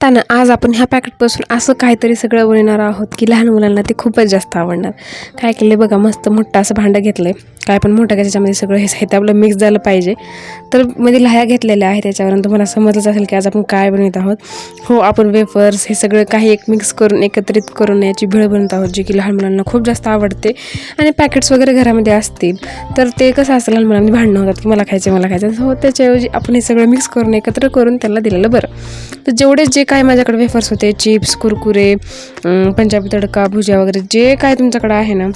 त्यानं आज आपण ह्या पॅकेटपासून असं काहीतरी सगळं बनवणार आहोत की लहान मुलांना ते खूपच जास्त आवडणार. काय केलं बघा, मस्त मोठं असं भांडं घेतलं आहे. काय पण मोठं त्याच्यामध्ये सगळं हे साहित्य आपलं मिक्स झालं पाहिजे. तर मध्ये लाह्या घेतलेल्या आहेत. त्याच्यावरून तुम्हाला समजलंच असेल की आज आपण काय बनवत आहोत. हो, आपण वेफर्स हे सगळं काही एक मिक्स करून एकत्रित करून याची भेळ बनवत आहोत, जी की लहान मुलांना खूप जास्त आवडते. आणि पॅकेट्स वगैरे घरामध्ये असतील तर ते कसं असतं, लहान मुलांनी भांडणं होतात की मला खायचं. हो, त्याच्याऐवजी आपण हे सगळं मिक्स करून एकत्र करून त्यांना दिलेलं बरं. तर जेवढे जे काय माझ्याकडे वेफर्स होते, चिप्स, कुरकुरे, पंजाबी तडका, भुजिया वगैरे जे काय तुमच्याकडे आहे ना,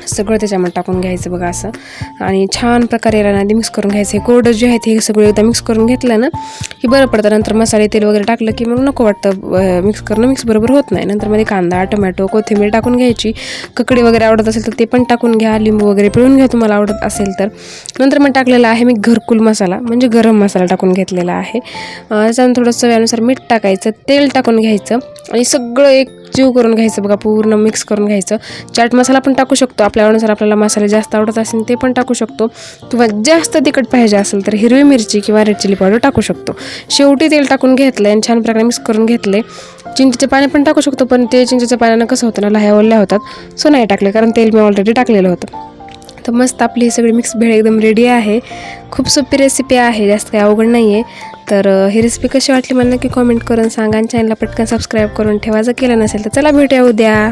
सगळं त्याच्यामध्ये टाकून घ्यायचं बघा असं. आणि छान प्रकारे याला आधी मिक्स करून घ्यायचं. हे कोरडं जे आहे ते सगळं एकदा मिक्स करून घेतलं ना की बरं पडतं. नंतर मसाले तेल वगैरे टाकलं की मग नको वाटतं, मिक्स बरोबर होत नाही. नंतर मध्ये कांदा, टोमॅटो, कोथिंबीर टाकून घ्यायची. ककडी वगैरे आवडत असेल तर ते पण टाकून घ्या. लिंबू वगैरे पिळून घ्या तुम्हाला आवडत असेल तर. नंतर मग टाकलेला आहे मी घरकुल मसाला, म्हणजे गरम मसाला टाकून घेतलेला आहे. त्याच्यानंतर थोडं चवीनुसार मीठ टाकायचं, तेल टाकून घ्यायचं आणि सगळं एक जीव करून घ्यायचं बघा, पूर्ण मिक्स करून घ्यायचं. चाट मसाला पण टाकू शकतो आपल्या आवडीनुसार. आपल्याला मसाले जास्त आवडत असेल ते पण टाकू शकतो, किंवा जास्त तिखट पाहिजे असेल तर हिरवी मिरची किंवा रेड चिली पावडर टाकू शकतो. शेवटी तेल टाकून घेतलं आणि छान प्रकारे मिक्स करून घेतले. चिंचेचे पाणी पण टाकू शकतो, पण ते चिंचेच्या पाण्यानं कसं होतं ना, लाह्या ओल्या होतात, सो नाही टाकले, कारण तेल मी ऑलरेडी टाकलेलं होतं. तर मस्त आपली ही सगळी मिक्स भेळ एकदम रेडी आहे. खूप सोपी रेसिपी आहे, जास्त काही अवघड नाही आहे. तर ही रेसिपी कशी वाटली मला नक्की कॉमेंट करून सांगा. आणि चॅनलला पटकन सबस्क्राईब करून ठेवा जर केलं नसेल तर. चला भेटूया उद्या.